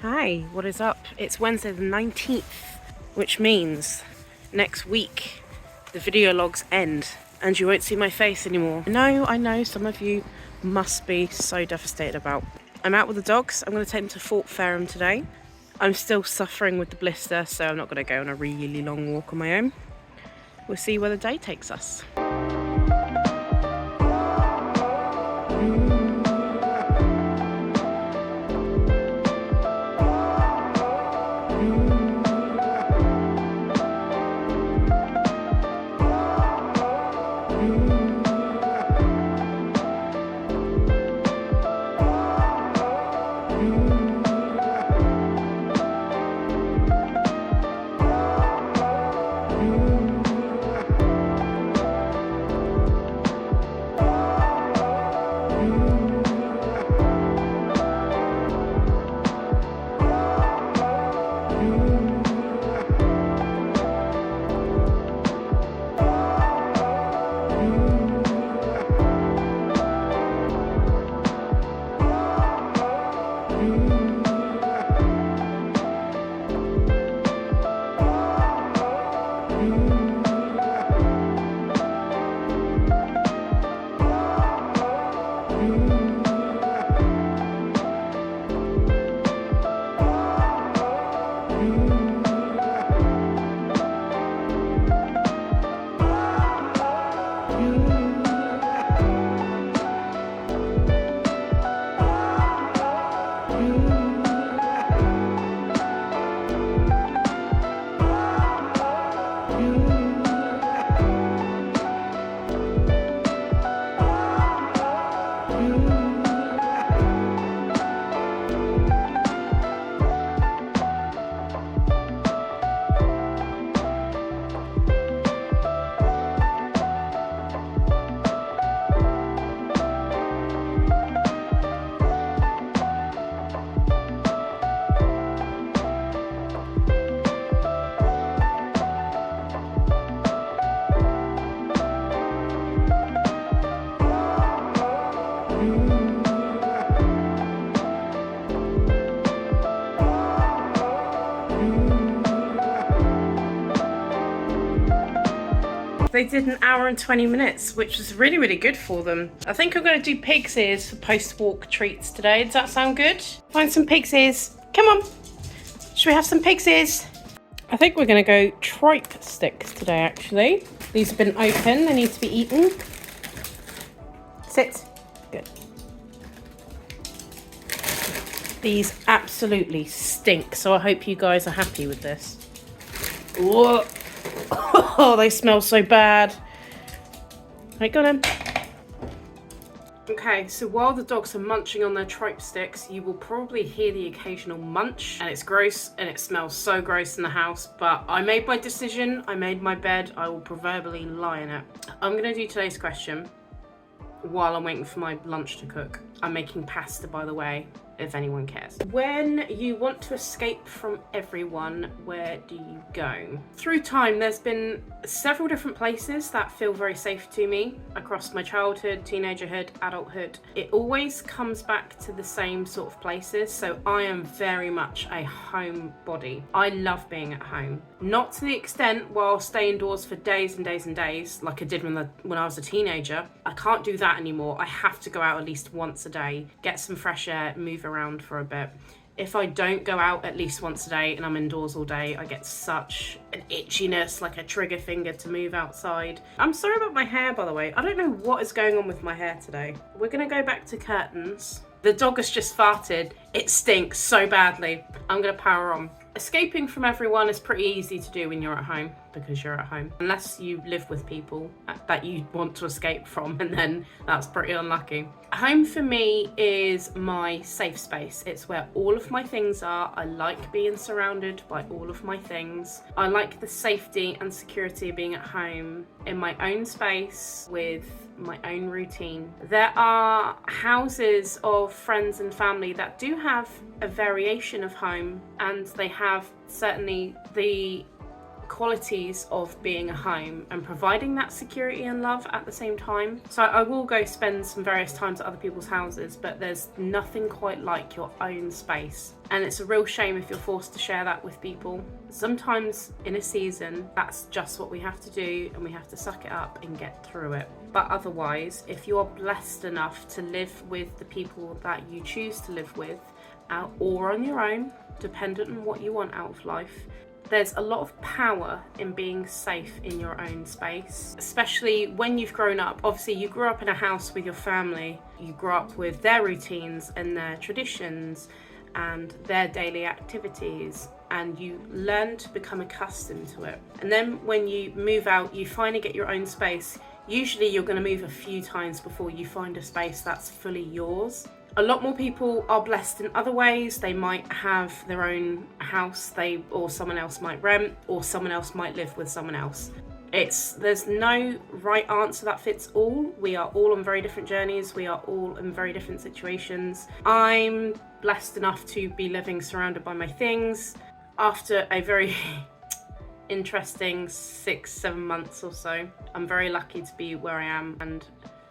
Hi, what is up? It's Wednesday the 19th, which means next week the video logs end and you won't see my face anymore. I know some of you must be so devastated about. I'm out with the dogs. I'm going to take them to Fort Ferrum today. I'm still suffering with the blister, so I'm not going to go on a really long walk on my own. We'll see where the day takes us. They did an hour and 20 minutes, which was really good for them. I think I'm going to do pig's ears for post-walk treats today. Does that sound good? Find some pig's ears. Come on. Should we have some pig's ears? I think we're going to go tripe sticks today, actually. These have been open. They need to be eaten. Sit. Good. These absolutely stink, so I hope you guys are happy with this. Whoa. Oh, they smell so bad. Right, go on. Okay, so while the dogs are munching on their tripe sticks, you will probably hear the occasional munch, and it's gross and it smells so gross in the house, but I made my decision, I made my bed, I will proverbially lie in it. I'm gonna do today's question while I'm waiting for my lunch to cook. I'm making pasta, by the way, if anyone cares. When you want to escape from everyone, where do you go? Through time, there's been several different places that feel very safe to me across my childhood, teenagerhood, adulthood. It always comes back to the same sort of places, so I am very much a homebody. I love being at home. Not to the extent where I'll stay indoors for days and days and days, like I did when I was a teenager. I can't do that anymore. I have to go out at least once a day, get some fresh air, move around for a bit. If I don't go out at least once a day and I'm indoors all day, I get such an itchiness, like a trigger finger to move outside. I'm sorry about my hair, by the way. I don't know what is going on with my hair today. We're gonna go back to curtains. The dog has just farted. It stinks so badly. I'm gonna power on. Escaping from everyone is pretty easy to do when you're at home, because you're at home. Unless you live with people that you want to escape from, and then that's pretty unlucky. Home for me is my safe space. It's where all of my things are. I like being surrounded by all of my things. I like the safety and security of being at home in my own space with my own routine. There are houses of friends and family that do have a variation of home, and they have certainly the qualities of being a home and providing that security and love at the same time. So I will go spend some various times at other people's houses, but there's nothing quite like your own space. And it's a real shame if you're forced to share that with people. Sometimes in a season, that's just what we have to do, and we have to suck it up and get through it. But otherwise, if you are blessed enough to live with the people that you choose to live with, or on your own, dependent on what you want out of life, there's a lot of power in being safe in your own space, especially when you've grown up. Obviously, you grew up in a house with your family. You grew up with their routines and their traditions and their daily activities, and you learn to become accustomed to it. And then when you move out, you finally get your own space. Usually you're going to move a few times before you find a space that's fully yours. A lot more people are blessed in other ways. They might have their own house, or someone else might rent, or someone else might live with someone else. There's no right answer that fits all. We are all on very different journeys. We are all in very different situations. I'm blessed enough to be living surrounded by my things after a very interesting 6-7 months or so. I'm very lucky to be where I am and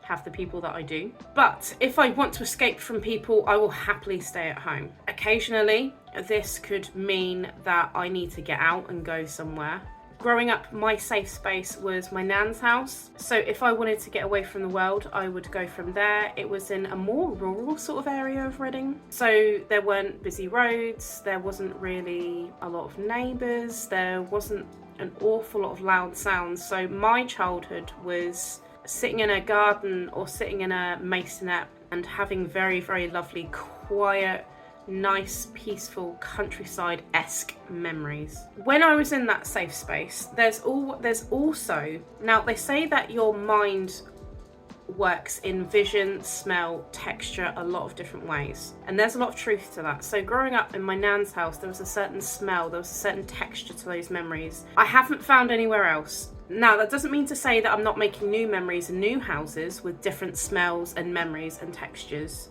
have the people that I do. But if I want to escape from people, I will happily stay at home. Occasionally, this could mean that I need to get out and go somewhere. Growing up, my safe space was my nan's house. So if I wanted to get away from the world, I would go from there. It was in a more rural sort of area of Reading. So there weren't busy roads. There wasn't really a lot of neighbours. There wasn't an awful lot of loud sounds. So my childhood was sitting in a garden or sitting in a masonette and having very, very lovely, quiet, nice, peaceful, countryside-esque memories. When I was in that safe space, there's also, now they say that your mind works in vision, smell, texture, a lot of different ways. And there's a lot of truth to that. So growing up in my nan's house, there was a certain smell, there was a certain texture to those memories I haven't found anywhere else. Now, that doesn't mean to say that I'm not making new memories in new houses with different smells and memories and textures.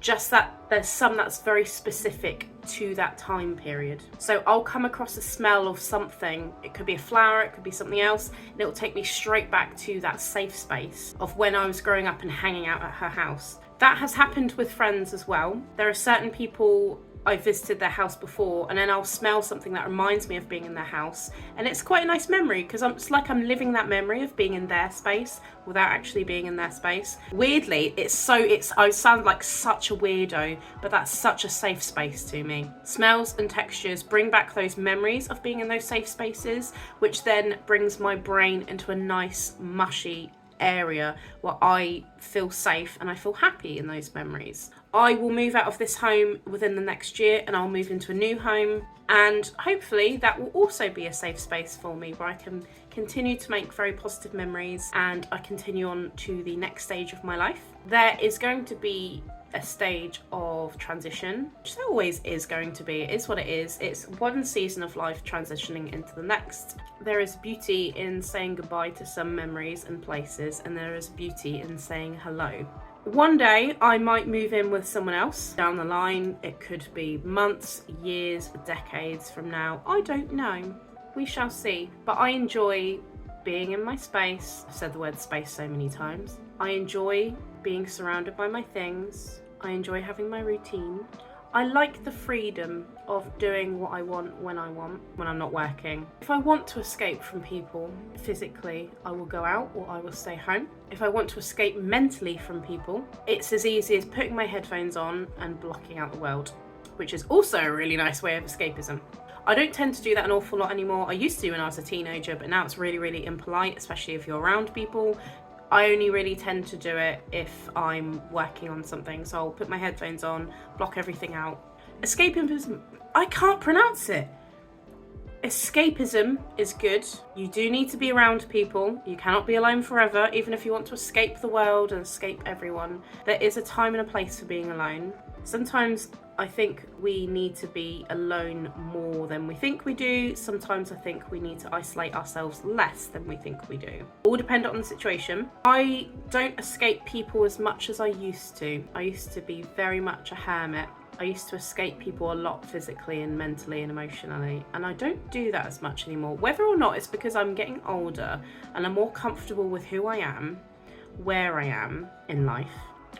Just that there's some that's very specific to that time period. So I'll come across a smell of something. It could be a flower, it could be something else, and it'll take me straight back to that safe space of when I was growing up and hanging out at her house. That has happened with friends as well. There are certain people I visited their house before, and then I'll smell something that reminds me of being in their house, and it's quite a nice memory because it's like I'm living that memory of being in their space without actually being in their space. Weirdly, I sound like such a weirdo, but that's such a safe space to me. Smells and textures bring back those memories of being in those safe spaces, which then brings my brain into a nice mushy area where I feel safe and I feel happy in those memories. I will move out of this home within the next year and I'll move into a new home, and hopefully that will also be a safe space for me where I can continue to make very positive memories and I continue on to the next stage of my life. There is going to be a stage of transition, which there always is going to be. It is what it is. It's one season of life transitioning into the next. There is beauty in saying goodbye to some memories and places, and there is beauty in saying hello. One day I might move in with someone else down the line. It could be months, years, decades from now. I don't know. We shall see. But I enjoy being in my space. I've said the word space so many times. I enjoy being surrounded by my things. I enjoy having my routine. I like the freedom of doing what I want when I'm not working. If I want to escape from people physically, I will go out or I will stay home. If I want to escape mentally from people, it's as easy as putting my headphones on and blocking out the world, which is also a really nice way of escapism. I don't tend to do that an awful lot anymore. I used to when I was a teenager, but now it's really, really impolite, especially if you're around people. I only really tend to do it if I'm working on something, so I'll put my headphones on, block everything out. Escapism, I can't pronounce it. Escapism is good. You do need to be around people. You cannot be alone forever, even if you want to escape the world and escape everyone. There is a time and a place for being alone. Sometimes I think we need to be alone more than we think we do. Sometimes I think we need to isolate ourselves less than we think we do. All dependent on the situation. I don't escape people as much as I used to. I used to be very much a hermit. I used to escape people a lot physically and mentally and emotionally, and I don't do that as much anymore. Whether or not it's because I'm getting older and I'm more comfortable with who I am, where I am in life,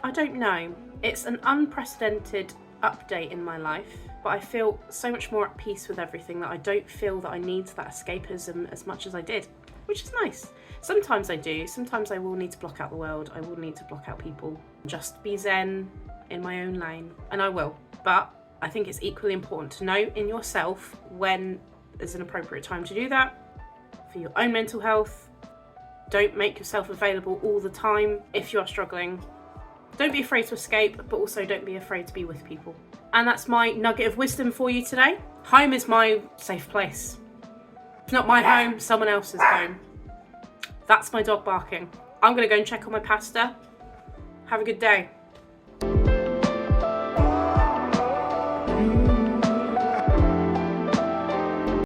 I don't know. It's an unprecedented update in my life, but I feel so much more at peace with everything that I don't feel that I need that escapism as much as I did, which is nice. Sometimes I do. Sometimes I will need to block out the world. I will need to block out people. Just be zen in my own lane, and I will. But I think it's equally important to know in yourself when is an appropriate time to do that for your own mental health. Don't make yourself available all the time if you are struggling. Don't be afraid to escape, but also don't be afraid to be with people. And that's my nugget of wisdom for you today. Home is my safe place. It's not my home, someone else's home. That's my dog barking. I'm going to go and check on my pasta. Have a good day.